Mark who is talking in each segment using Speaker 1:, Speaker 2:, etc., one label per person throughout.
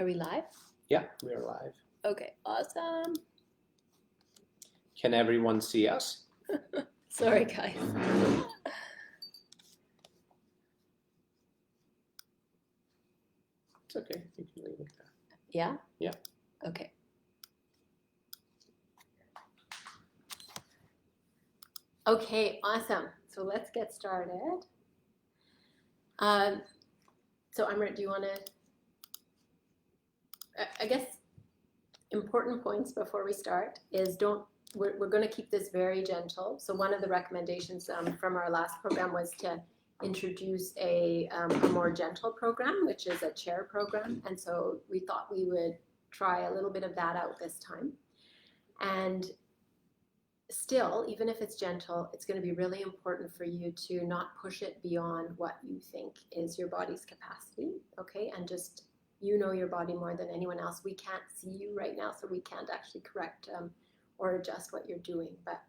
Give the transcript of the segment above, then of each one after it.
Speaker 1: Are we live?
Speaker 2: Yeah, we're live.
Speaker 1: Okay, awesome.
Speaker 2: Can everyone see us?
Speaker 1: Sorry, guys.
Speaker 2: It's okay. You can leave it there.
Speaker 1: Yeah?
Speaker 2: Yeah.
Speaker 1: Okay. Okay, awesome. So let's get started. So Amrit, do you want to, I guess, important points before we start is we're going to keep this very gentle. So one of the recommendations from our last program was to introduce a more gentle program, which is a chair program. And so we thought we would try a little bit of that out this time. And still, even if it's gentle, it's going to be really important for you to not push it beyond what you think is your body's capacity, okay? And just, you know your body more than anyone else. We can't see you right now, so we can't actually correct or adjust what you're doing. But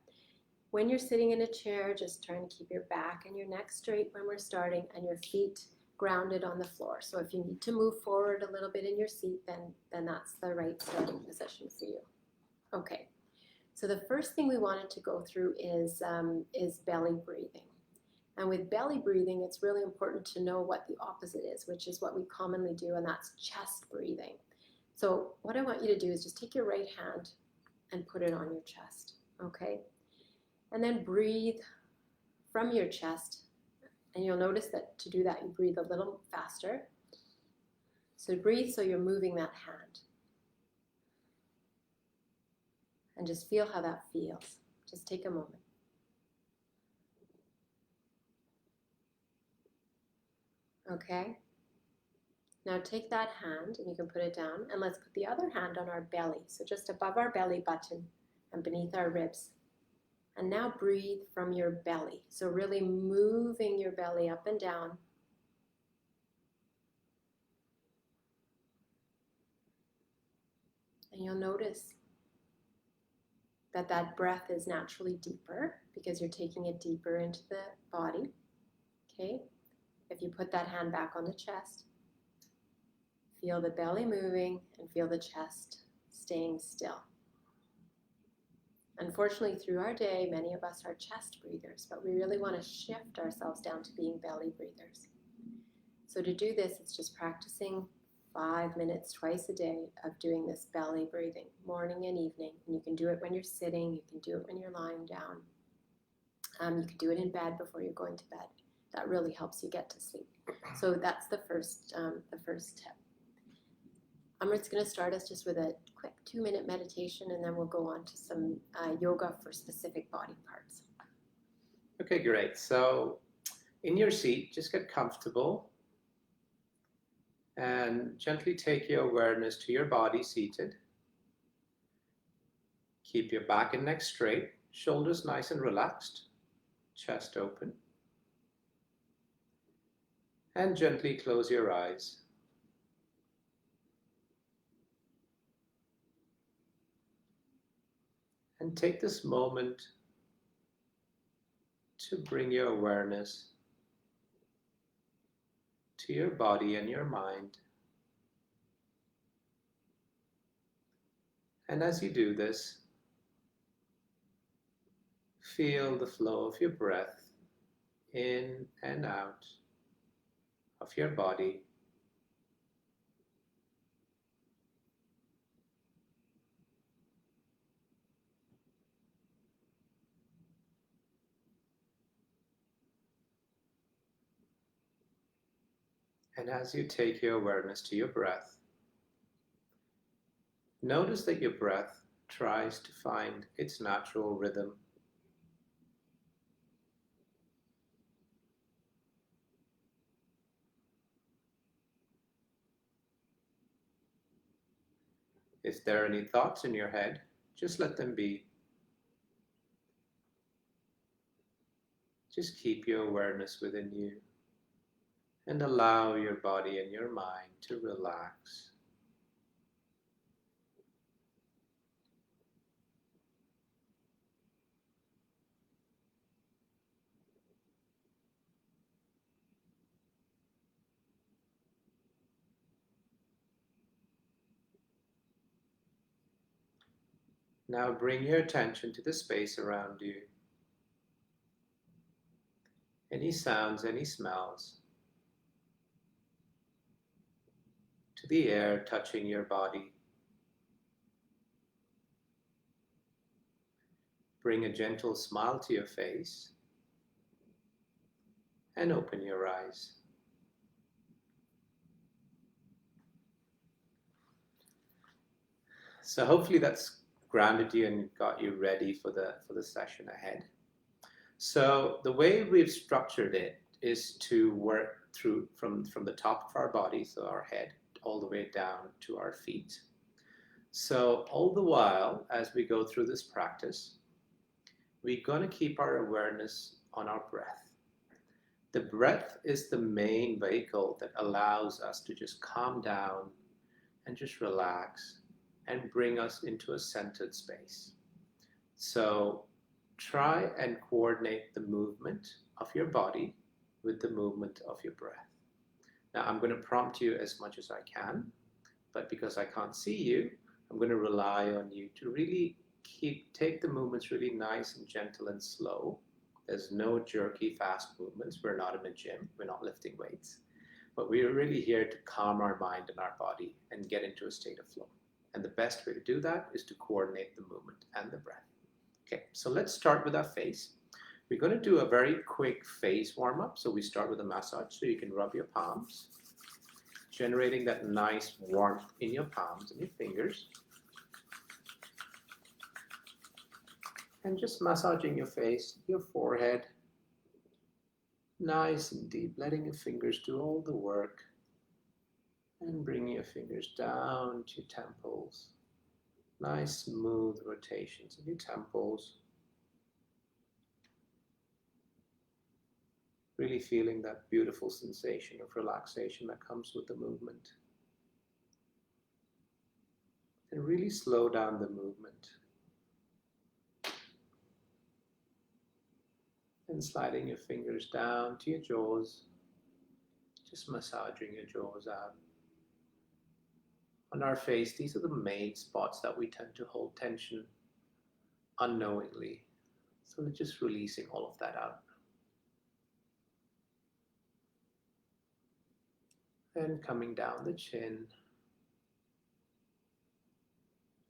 Speaker 1: when you're sitting in a chair, just try and keep your back and your neck straight when we're starting and your feet grounded on the floor. So if you need to move forward a little bit in your seat, then that's the right starting position for you. Okay. So the first thing we wanted to go through is belly breathing. And with belly breathing, it's really important to know what the opposite is, which is what we commonly do, and that's chest breathing. So what I want you to do is just take your right hand and put it on your chest, okay? And then breathe from your chest. And you'll notice that to do that, you breathe a little faster. So breathe so you're moving that hand. And just feel how that feels. Just take a moment. Okay? Now take that hand and you can put it down, and let's put the other hand on our belly. So just above our belly button and beneath our ribs. And now breathe from your belly. So really moving your belly up and down. And you'll notice that breath is naturally deeper because you're taking it deeper into the body. Okay? If you put that hand back on the chest, feel the belly moving and feel the chest staying still. Unfortunately, through our day, many of us are chest breathers, but we really want to shift ourselves down to being belly breathers. So to do this, it's just practicing 5 minutes twice a day of doing this belly breathing, morning and evening. And you can do it when you're sitting, you can do it when you're lying down. You can do it in bed before you're going to bed. That really helps you get to sleep. So that's the first tip. Amrit's going to start us just with a quick 2-minute meditation, and then we'll go on to some yoga for specific body parts.
Speaker 2: Okay, great. So in your seat, just get comfortable and gently take your awareness to your body seated. Keep your back and neck straight, shoulders nice and relaxed, chest open. And gently close your eyes. And take this moment to bring your awareness to your body and your mind. And as you do this, feel the flow of your breath in and out of your body. And as you take your awareness to your breath, notice that your breath tries to find its natural rhythm. If there are any thoughts in your head, just let them be. Just keep your awareness within you and allow your body and your mind to relax. Now bring your attention to the space around you. Any sounds, any smells, to the air touching your body. Bring a gentle smile to your face and open your eyes. So hopefully that's grounded you and got you ready for the session ahead. So the way we've structured it is to work through from the top of our body, so our head, all the way down to our feet. So all the while, as we go through this practice, we're going to keep our awareness on our breath. The breath is the main vehicle that allows us to just calm down and just relax and bring us into a centered space. So try and coordinate the movement of your body with the movement of your breath. Now I'm going to prompt you as much as I can, but because I can't see you, I'm going to rely on you to really take the movements really nice and gentle and slow. There's no jerky, fast movements. We're not in a gym. We're not lifting weights. But we're really here to calm our mind and our body and get into a state of flow. And the best way to do that is to coordinate the movement and the breath. Okay, so let's start with our face. We're going to do a very quick face warm-up. So we start with a massage. So you can rub your palms, generating that nice warmth in your palms and your fingers. And just massaging your face, your forehead, nice and deep, letting your fingers do all the work. And bringing your fingers down to your temples. Nice smooth rotations of your temples. Really feeling that beautiful sensation of relaxation that comes with the movement. And really slow down the movement. And sliding your fingers down to your jaws. Just massaging your jaws out. On our face, these are the main spots that we tend to hold tension unknowingly. So we're just releasing all of that out. And coming down the chin.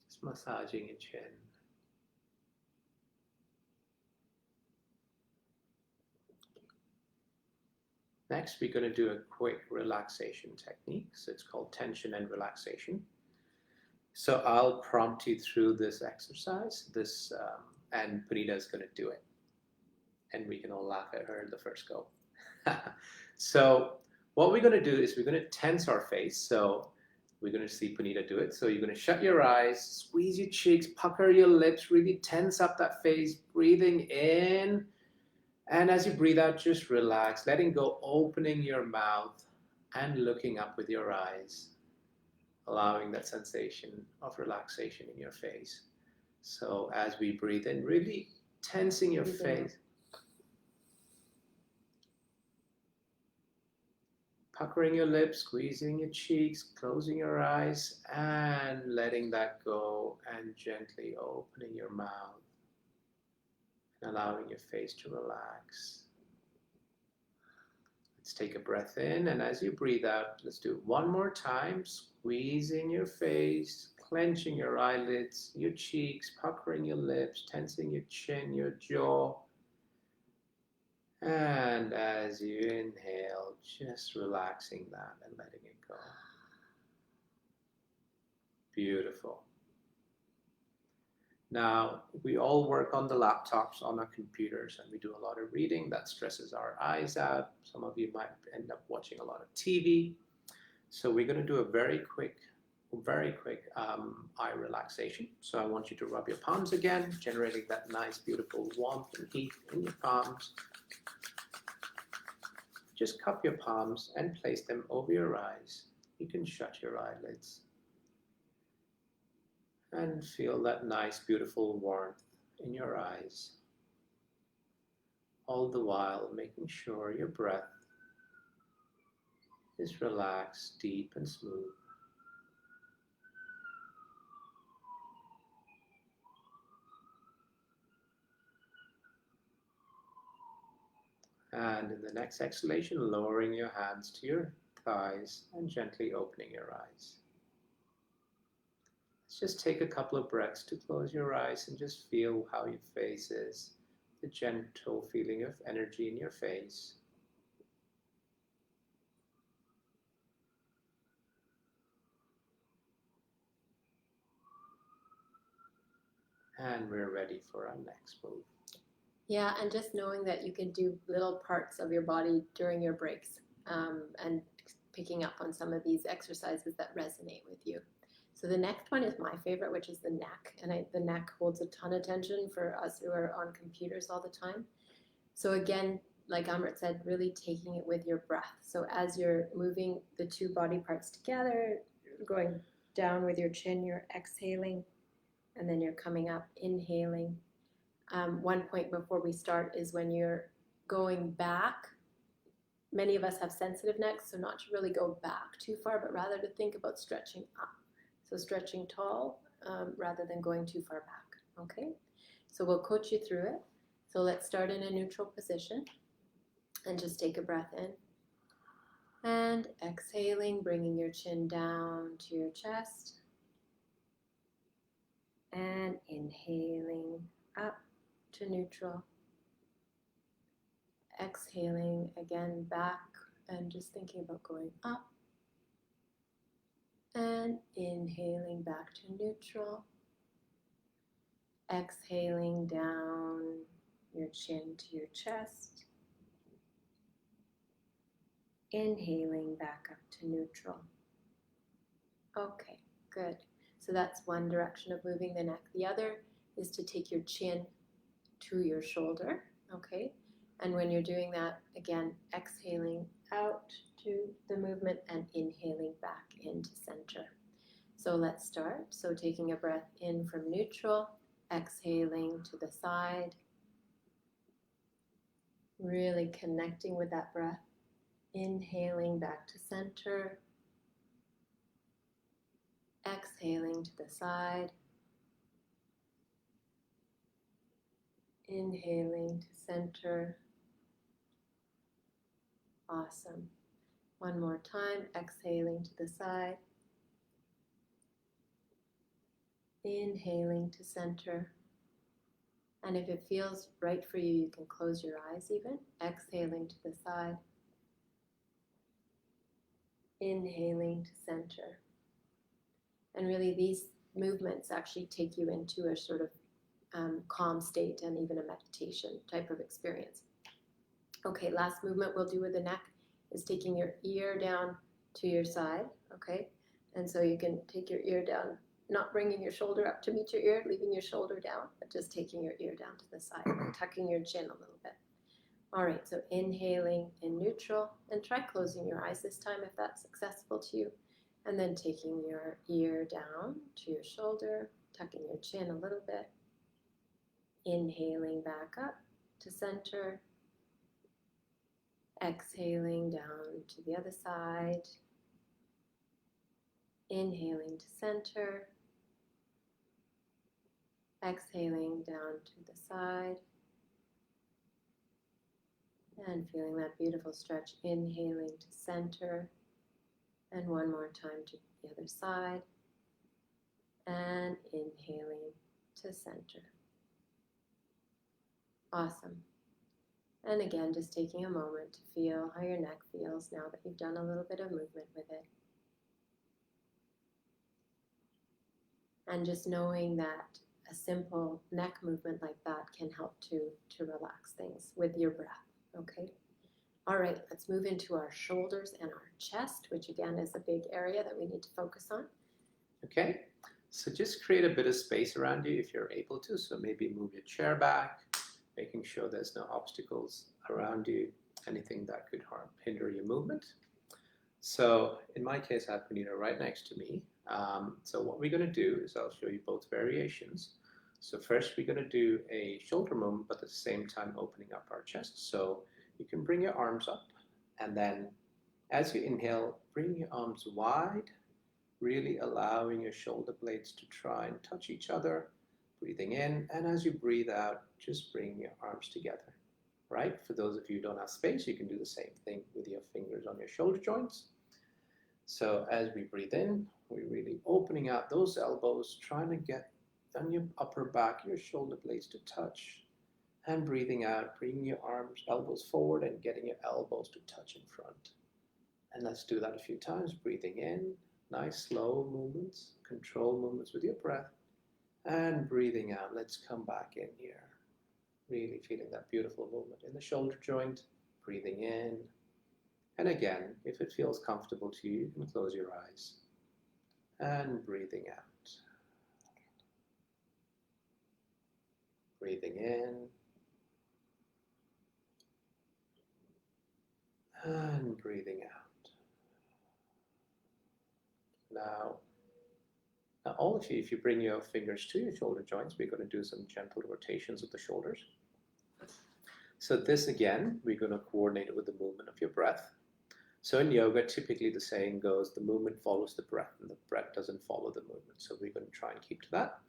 Speaker 2: Just massaging your chin. Next, we're going to do a quick relaxation technique. So it's called tension and relaxation. So I'll prompt you through this exercise, and Puneeta is going to do it. And we can all laugh at her in the first go. So what we're going to do is we're going to tense our face. So we're going to see Puneeta do it. So you're going to shut your eyes, squeeze your cheeks, pucker your lips, really tense up that face, breathing in. And as you breathe out, just relax, letting go, opening your mouth and looking up with your eyes, allowing that sensation of relaxation in your face. So as we breathe in, really tensing your face, puckering your lips, squeezing your cheeks, closing your eyes, and letting that go, and gently opening your mouth. Allowing your face to relax. Let's take a breath in, and as you breathe out, let's do it one more time. Squeezing your face, clenching your eyelids, your cheeks, puckering your lips, tensing your chin, your jaw. And as you inhale, just relaxing that and letting it go. Beautiful. Now, we all work on the laptops, on our computers, and we do a lot of reading. That stresses our eyes out. Some of you might end up watching a lot of TV. So we're going to do a very quick eye relaxation. So I want you to rub your palms again, generating that nice, beautiful warmth and heat in your palms. Just cup your palms and place them over your eyes. You can shut your eyelids. And feel that nice, beautiful warmth in your eyes. All the while making sure your breath is relaxed, deep and smooth. And in the next exhalation, lowering your hands to your thighs and gently opening your eyes. Let's just take a couple of breaths to close your eyes and just feel how your face is, the gentle feeling of energy in your face. And we're ready for our next move.
Speaker 1: Yeah, and just knowing that you can do little parts of your body during your breaks, and picking up on some of these exercises that resonate with you. So the next one is my favorite, which is the neck. And the neck holds a ton of tension for us who are on computers all the time. So again, like Amrit said, really taking it with your breath. So as you're moving the two body parts together, going down with your chin, you're exhaling, and then you're coming up, inhaling. One point before we start is when you're going back. Many of us have sensitive necks, so not to really go back too far, but rather to think about stretching up. So stretching tall rather than going too far back, okay? So we'll coach you through it. So let's start in a neutral position and just take a breath in. And exhaling, bringing your chin down to your chest. And inhaling up to neutral. Exhaling again back and just thinking about going up. And inhaling back to neutral. Exhaling down your chin to your chest. Inhaling back up to neutral. Okay, good. So that's one direction of moving the neck. The other is to take your chin to your shoulder, okay? And when you're doing that, again, exhaling out to the movement and inhaling back into center. So let's start. So taking a breath in from neutral, exhaling to the side, really connecting with that breath, inhaling back to center, exhaling to the side, inhaling to center. Awesome. One more time, exhaling to the side, inhaling to center. And if it feels right for you, you can close your eyes even. Exhaling to the side, inhaling to center. And really these movements actually take you into a sort of calm state and even a meditation type of experience. Okay, last movement we'll do with the neck is taking your ear down to your side, okay? And so you can take your ear down, not bringing your shoulder up to meet your ear, leaving your shoulder down, but just taking your ear down to the side and tucking your chin a little bit. All right, so inhaling in neutral, and try closing your eyes this time if that's accessible to you. And then taking your ear down to your shoulder, tucking your chin a little bit. Inhaling back up to center. Exhaling down to the other side. Inhaling to center. Exhaling down to the side. And feeling that beautiful stretch. Inhaling to center. And one more time to the other side. And inhaling to center. Awesome. And again, just taking a moment to feel how your neck feels now that you've done a little bit of movement with it. And just knowing that a simple neck movement like that can help to relax things with your breath, okay? All right, let's move into our shoulders and our chest, which again is a big area that we need to focus on.
Speaker 2: Okay, so just create a bit of space around you if you're able to. So maybe move your chair back, making sure there's no obstacles around you, anything that could hinder your movement. So in my case, I have Puneeta right next to me. So what we're going to do is I'll show you both variations. So first we're going to do a shoulder movement, but at the same time opening up our chest. So you can bring your arms up, and then as you inhale, bring your arms wide, really allowing your shoulder blades to try and touch each other. Breathing in, and as you breathe out, just bring your arms together. right? For those of you who don't have space, you can do the same thing with your fingers on your shoulder joints. So as we breathe in, we're really opening out those elbows, trying to get on your upper back, your shoulder blades to touch. And breathing out, bringing your arms, elbows forward and getting your elbows to touch in front. And let's do that a few times. Breathing in, nice slow movements, controlled movements with your breath. And breathing out, let's come back in here. Really feeling that beautiful movement in the shoulder joint. Breathing in. And again, if it feels comfortable to you, you can close your eyes. And breathing out. Breathing in. And breathing out. Now all of you, if you bring your fingers to your shoulder joints, we're going to do some gentle rotations of the shoulders. So this again, we're going to coordinate it with the movement of your breath. So in yoga, typically the saying goes, the movement follows the breath, and the breath doesn't follow the movement. So we're going to try and keep to that.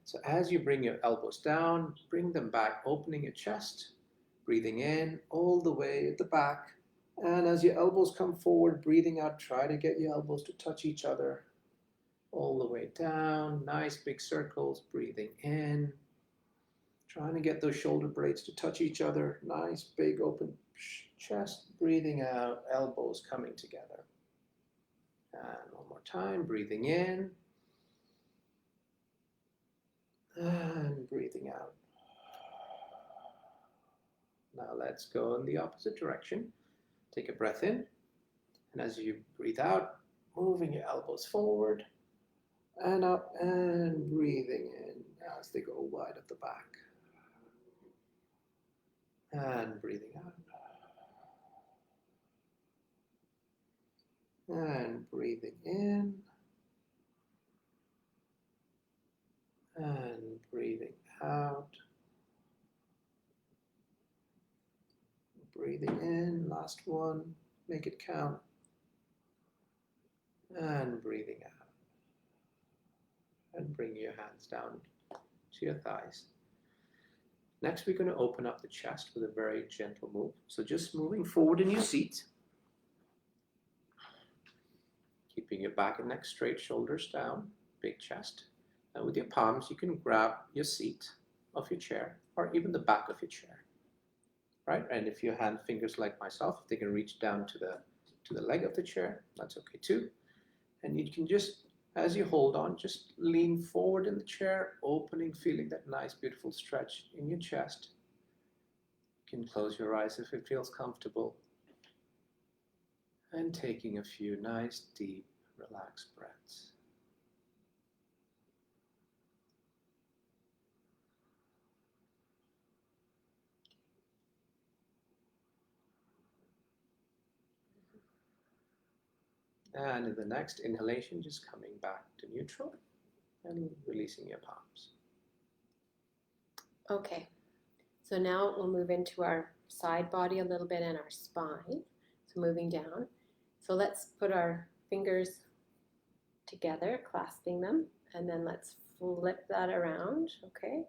Speaker 2: So as you bring your elbows down, bring them back, opening your chest, breathing in all the way at the back. And as your elbows come forward, breathing out, try to get your elbows to touch each other. All the way down, nice big circles, breathing in. Trying to get those shoulder blades to touch each other. Nice big open chest, breathing out, elbows coming together. And one more time, breathing in. And breathing out. Now let's go in the opposite direction. Take a breath in, and as you breathe out, moving your elbows forward and up, and breathing in as they go wide at the back. And breathing out. And breathing in. And breathing out. Breathing in, last one, make it count. And breathing out. And bring your hands down to your thighs. Next, we're going to open up the chest with a very gentle move. So just moving forward in your seat. Keeping your back and neck straight, shoulders down, big chest. And with your palms, you can grab your seat of your chair or even the back of your chair. Right? And if you hand fingers like myself, they can reach down to the leg of the chair. That's okay too. And you can just, as you hold on, just lean forward in the chair, opening, feeling that nice, beautiful stretch in your chest. You can close your eyes if it feels comfortable. And taking a few nice, deep, relaxed breaths. And in the next inhalation, just coming back to neutral and releasing your palms.
Speaker 1: Okay, so now we'll move into our side body a little bit and our spine. So moving down. So let's put our fingers together, clasping them, and then let's flip that around, okay?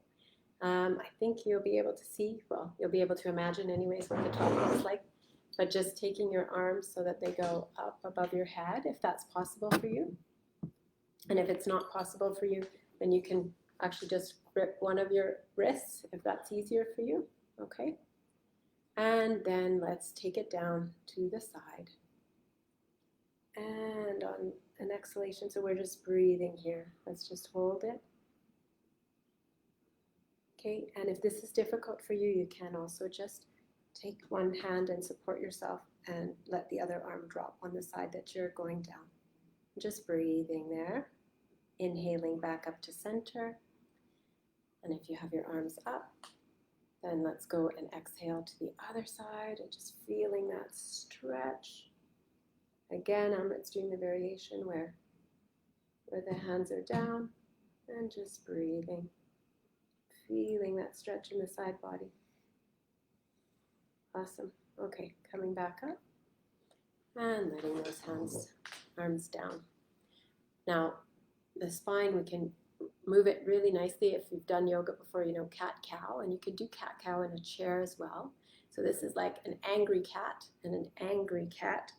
Speaker 1: I think you'll be able to see, well, you'll be able to imagine anyways what the top looks like, but just taking your arms so that they go up above your head, if that's possible for you. And if it's not possible for you, then you can actually just grip one of your wrists, if that's easier for you, okay? And then let's take it down to the side. And on an exhalation, so we're just breathing here. Let's just hold it. Okay, and if this is difficult for you, you can also just take one hand and support yourself and let the other arm drop on the side that you're going down. Just breathing there. Inhaling back up to center. And if you have your arms up, then let's go and exhale to the other side and just feeling that stretch. Again, Amrit's doing the variation where the hands are down and just breathing. Feeling that stretch in the side body. Awesome. Okay, coming back up and letting those arms down. Now, the spine, we can move it really nicely. If you've done yoga before, you know cat-cow, and you could do cat-cow in a chair as well. So this is like an angry cat, and an angry cat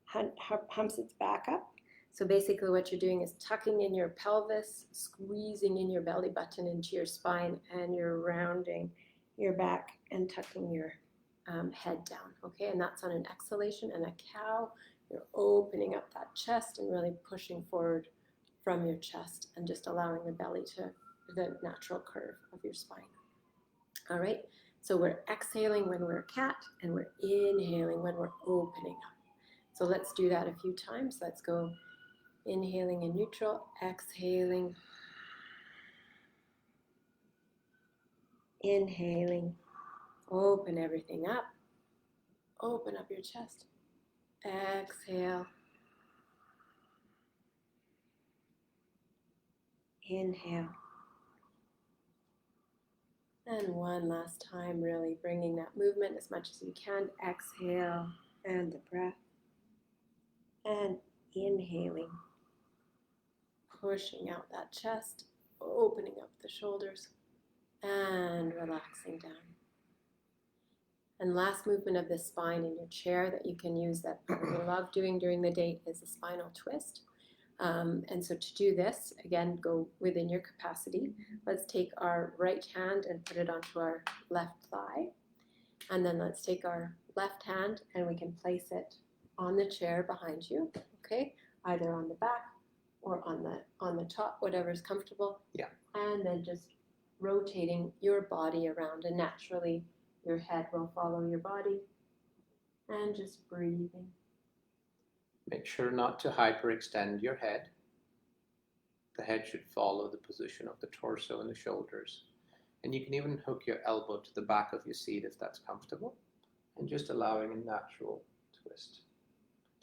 Speaker 1: humps its back up. So basically what you're doing is tucking in your pelvis, squeezing in your belly button into your spine, and you're rounding your back and tucking your head down, okay? And that's on an exhalation. And a cow, you're opening up that chest and really pushing forward from your chest and just allowing the belly to the natural curve of your spine. All right, so we're exhaling when we're a cat, and we're inhaling when we're opening up. So let's do that a few times. Let's go inhaling in neutral, exhaling, inhaling, open everything up, open up your chest, exhale, inhale, and one last time, really bringing that movement as much as you can, exhale, and the breath, and inhaling, pushing out that chest, opening up the shoulders, and relaxing down. And last movement of the spine in your chair that you can use that you love doing during the day is a spinal twist. And so to do this, again, go within your capacity. Let's take our right hand and put it onto our left thigh. And then let's take our left hand and we can place it on the chair behind you, okay? Either on the back or on the top, whatever's comfortable.
Speaker 2: Yeah.
Speaker 1: And then just rotating your body around, and naturally your head will follow your body, and just breathing.
Speaker 2: Make sure not to hyperextend your head. The head should follow the position of the torso and the shoulders. And you can even hook your elbow to the back of your seat if that's comfortable, and just allowing a natural twist.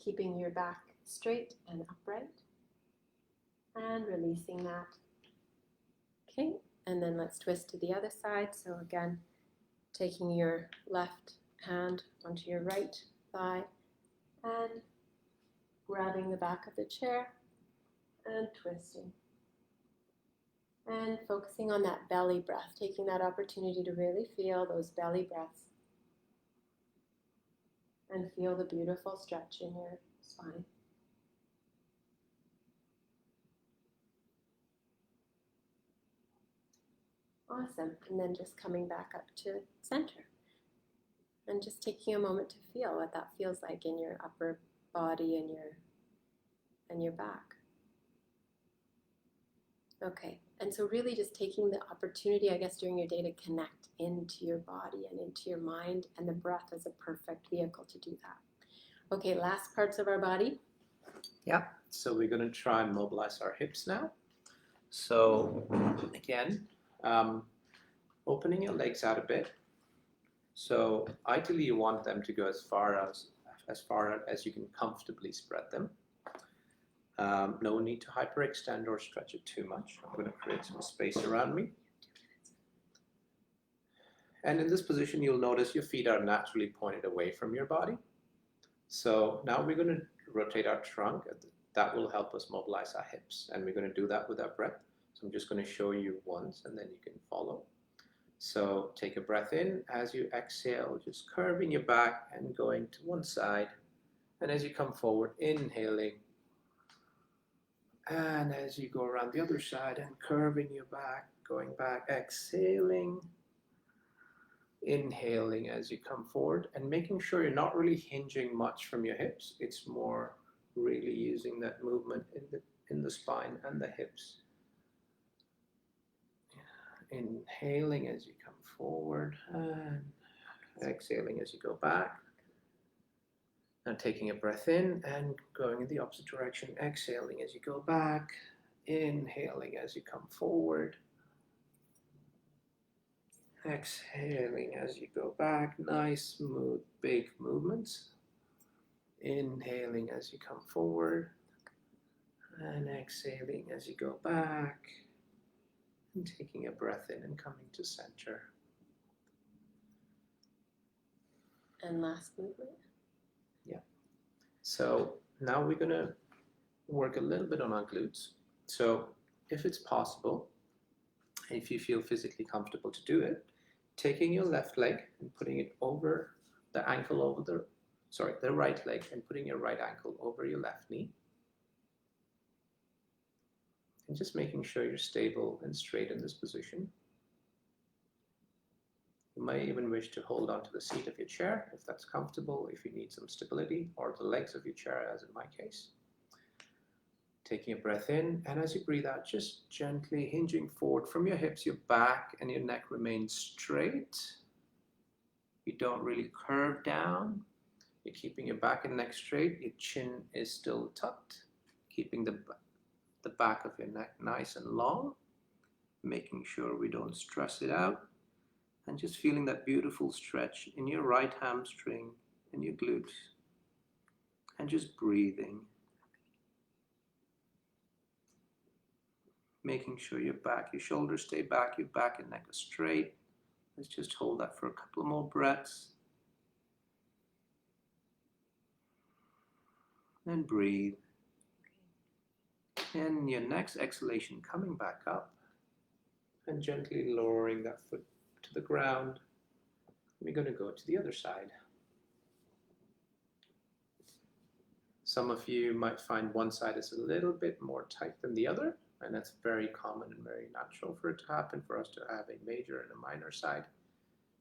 Speaker 1: Keeping your back straight and upright, and releasing that. Okay, and then let's twist to the other side. So again, taking your left hand onto your right thigh and grabbing the back of the chair and twisting. And focusing on that belly breath, taking that opportunity to really feel those belly breaths and feel the beautiful stretch in your spine. Awesome. And then just coming back up to center. And just taking a moment to feel what that feels like in your upper body and your back. Okay. And so really just taking the opportunity, I guess, during your day to connect into your body and into your mind, and the breath is a perfect vehicle to do that. Okay, last parts of our body.
Speaker 2: Yeah, so we're going to try and mobilize our hips now. So again, opening your legs out a bit. So ideally you want them to go as far as you can comfortably spread them. No need to hyperextend or stretch it too much. I'm going to create some space around me. And in this position, you'll notice your feet are naturally pointed away from your body. So now we're going to rotate our trunk. That will help us mobilize our hips. And we're going to do that with our breath. So I'm just going to show you once, and then you can follow. So take a breath in. As you exhale, just curving your back and going to one side. And as you come forward, inhaling. And as you go around the other side and curving your back, going back, exhaling, inhaling as you come forward, and making sure you're not really hinging much from your hips. It's more really using that movement in the spine and the hips. Inhaling as you come forward and exhaling as you go back. Now taking a breath in and going in the opposite direction, exhaling as you go back, inhaling as you come forward, exhaling as you go back. Nice, smooth, big movements. Inhaling as you come forward and exhaling as you go back, and taking a breath in and coming to center.
Speaker 1: And last movement.
Speaker 2: So now we're going to work a little bit on our glutes. So if it's possible, if you feel physically comfortable to do it, taking your left leg and putting it over the ankle over the right leg, and putting your right ankle over your left knee. And just making sure you're stable and straight in this position. You might even wish to hold onto the seat of your chair if that's comfortable, if you need some stability, or the legs of your chair, as in my case. Taking a breath in, and as you breathe out, just gently hinging forward from your hips, your back and your neck remain straight. You don't really curve down. You're keeping your back and neck straight. Your chin is still tucked, keeping the back of your neck nice and long, making sure we don't stress it out, and just feeling that beautiful stretch in your right hamstring and your glutes, and just breathing, making sure your shoulders stay back, your back and neck are straight. Let's just hold that for a couple more breaths, and breathe. And your next exhalation, coming back up and gently lowering that foot to the ground. We're going to go to the other side. Some of you might find one side is a little bit more tight than the other, and that's very common and very natural for it to happen, for us to have a major and a minor side.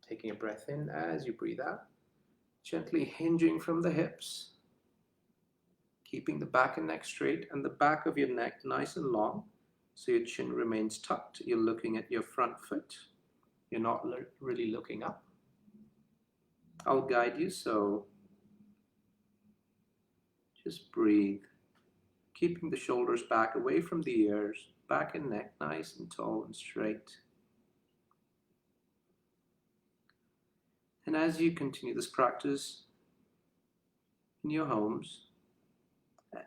Speaker 2: Taking a breath in as you breathe out, gently hinging from the hips, keeping the back and neck straight and the back of your neck nice and long, so your chin remains tucked. You're looking at your front foot. You're not really looking up. I'll guide you, so just breathe, keeping the shoulders back away from the ears, back and neck nice and tall and straight. And as you continue this practice in your homes,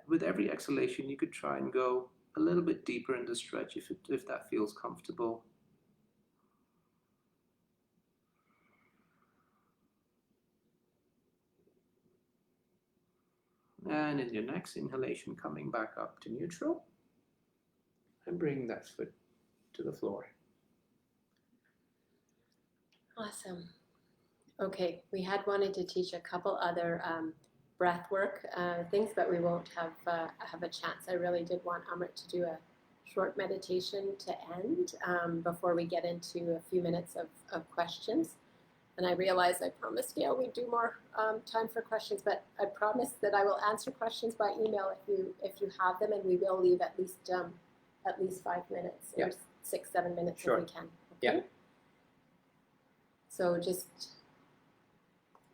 Speaker 2: with every exhalation, you could try and go a little bit deeper in the stretch if that feels comfortable. And in your next inhalation, coming back up to neutral and bringing that foot to the floor.
Speaker 1: Awesome. Okay, we had wanted to teach a couple other breath work things, but we won't have a chance. I really did want Amrit to do a short meditation to end before we get into a few minutes of questions. And I realized I promised Gail we'd do more time for questions, but I promise that I will answer questions by email if you have them, and we will leave at least 5 minutes or 6-7 minutes if we can. Okay?
Speaker 2: Yeah.
Speaker 1: So just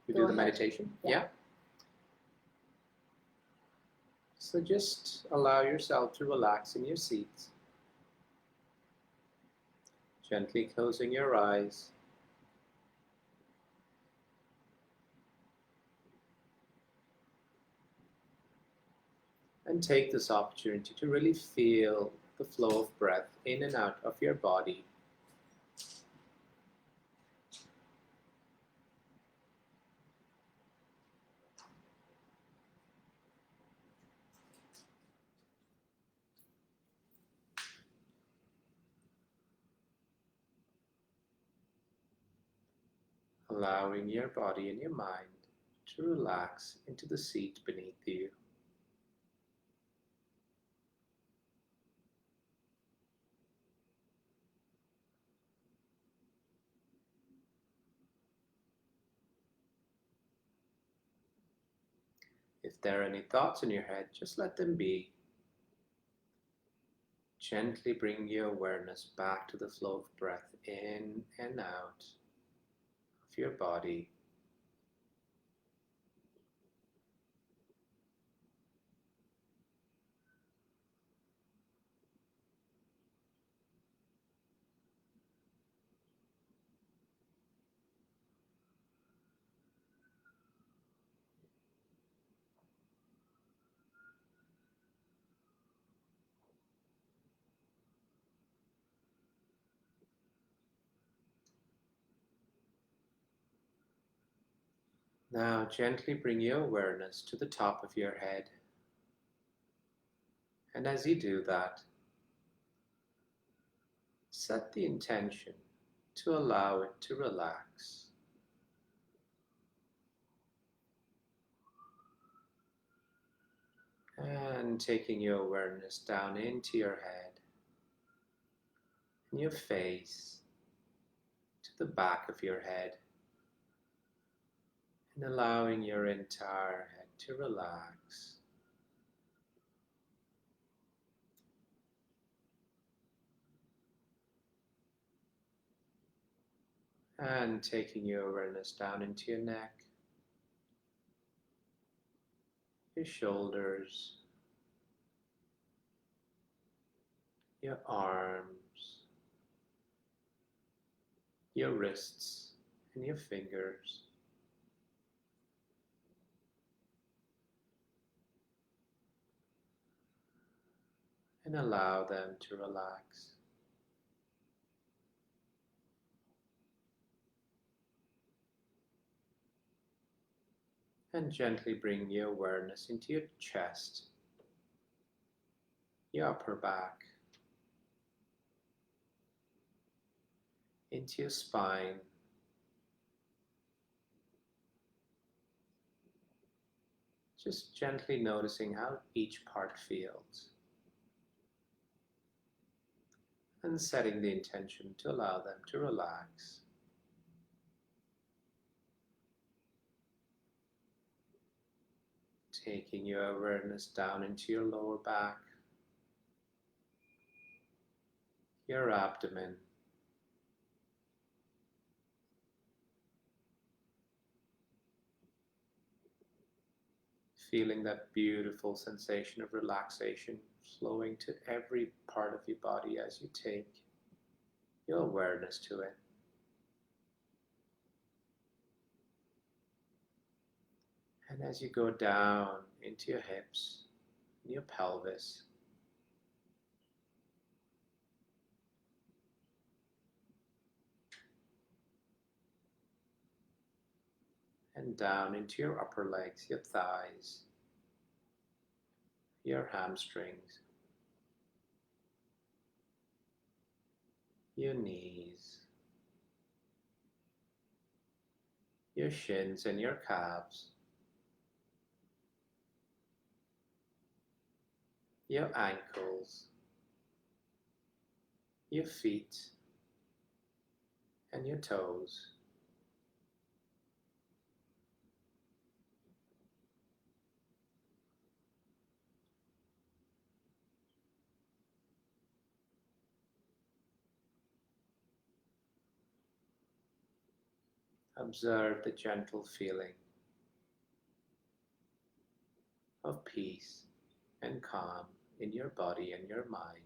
Speaker 2: You
Speaker 1: go
Speaker 2: do the
Speaker 1: ahead.
Speaker 2: meditation?
Speaker 1: Yeah.
Speaker 2: So just allow yourself to relax in your seat. Gently closing your eyes. And take this opportunity to really feel the flow of breath in and out of your body. Allowing your body and your mind to relax into the seat beneath you. If there are any thoughts in your head, just let them be. Gently bring your awareness back to the flow of breath in and out of your body. Now gently bring your awareness to the top of your head. And as you do that, set the intention to allow it to relax. And taking your awareness down into your head and your face, to the back of your head, and allowing your entire head to relax. And taking your awareness down into your neck, your shoulders, your arms, your wrists, and your fingers. And allow them to relax. And gently bring your awareness into your chest, your upper back, into your spine, just gently noticing how each part feels, and setting the intention to allow them to relax. Taking your awareness down into your lower back, your abdomen, feeling that beautiful sensation of relaxation flowing to every part of your body as you take your awareness to it. And as you go down into your hips and your pelvis, and down into your upper legs, your thighs, your hamstrings, your knees, your shins and your calves, your ankles, your feet, and your toes. Observe the gentle feeling of peace and calm in your body and your mind.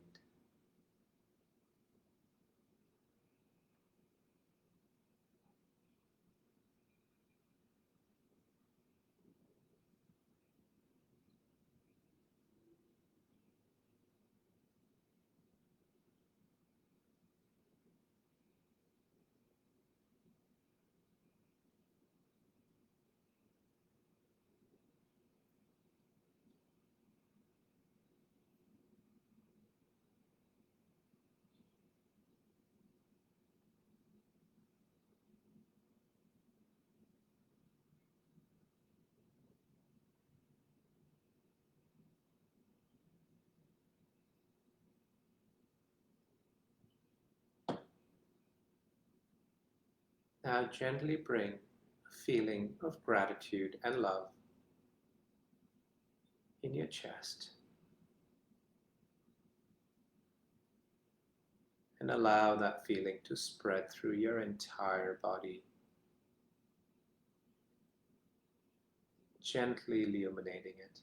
Speaker 2: Now gently bring a feeling of gratitude and love in your chest, and allow that feeling to spread through your entire body, gently illuminating it.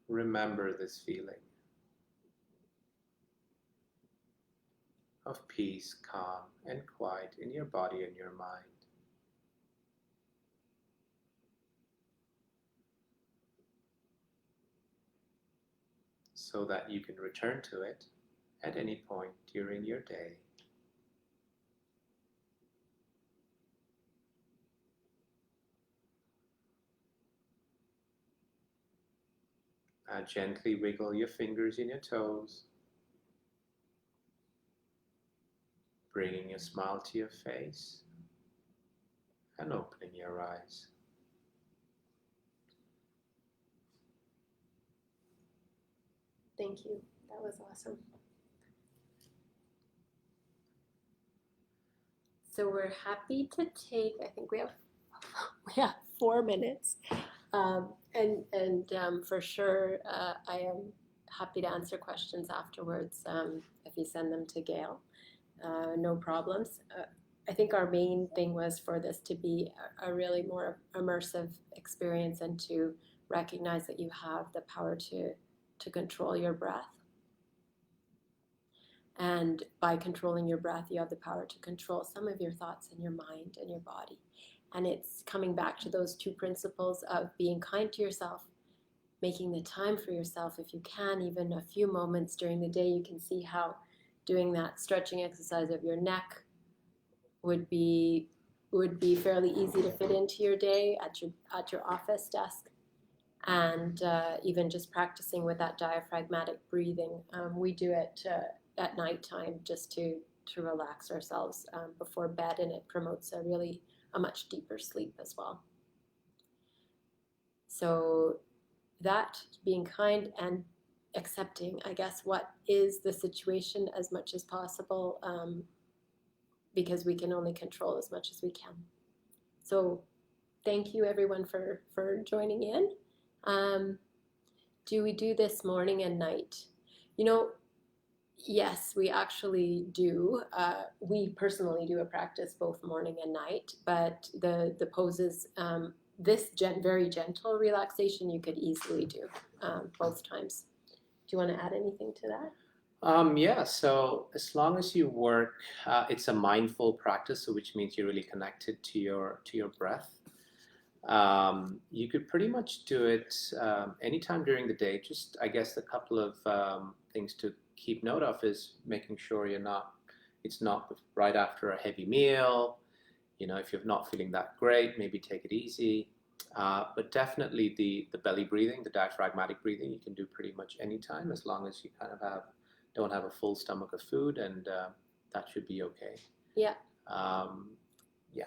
Speaker 2: Remember this feeling of peace, calm, and quiet in your body and your mind. so that you can return to it at any point during your day. Gently wiggle your fingers and your toes, bringing a smile to your face and opening your eyes.
Speaker 1: Thank you. That was awesome. So we're happy to take, I think we have 4 minutes. For sure, I am happy to answer questions afterwards if you send them to Gail. No problems. I think our main thing was for this to be a really more immersive experience and to recognize that you have the power to control your breath. And by controlling your breath, you have the power to control some of your thoughts in your mind and your body. And it's coming back to those 2 principles of being kind to yourself, making the time for yourself if you can, even a few moments during the day. You can see how doing that stretching exercise of your neck would be fairly easy to fit into your day at your office desk. And even just practicing with that diaphragmatic breathing. We do it at nighttime just to relax ourselves before bed, and it promotes a much deeper sleep as well. So that, being kind and accepting, I guess, what is the situation as much as possible, because we can only control as much as we can. So thank you everyone for joining in. Do we do this morning and night? Yes, we actually do. We personally do a practice both morning and night, but the poses, this very gentle relaxation, you could easily do both times. Do you want to add anything to that?
Speaker 2: Yeah, so as long as you work, it's a mindful practice, so which means you're really connected to your breath. You could pretty much do it anytime during the day. Just, I guess, a couple of things to keep note of is making sure it's not right after a heavy meal. If you're not feeling that great, maybe take it easy. But definitely the belly breathing, the diaphragmatic breathing, you can do pretty much anytime as long as you kind of don't have a full stomach of food, and that should be okay.
Speaker 1: Yeah.
Speaker 2: Yeah.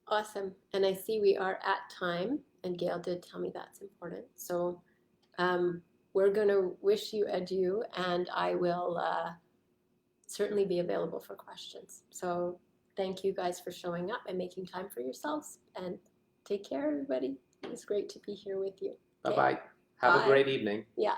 Speaker 1: Awesome. And I see we are at time, and Gail did tell me that's important. So we're going to wish you adieu, and I will certainly be available for questions. So thank you guys for showing up and making time for yourselves, and take care, everybody. It was great to be here with you.
Speaker 2: Bye-bye. Have
Speaker 1: Bye.
Speaker 2: a great evening.
Speaker 1: Yeah.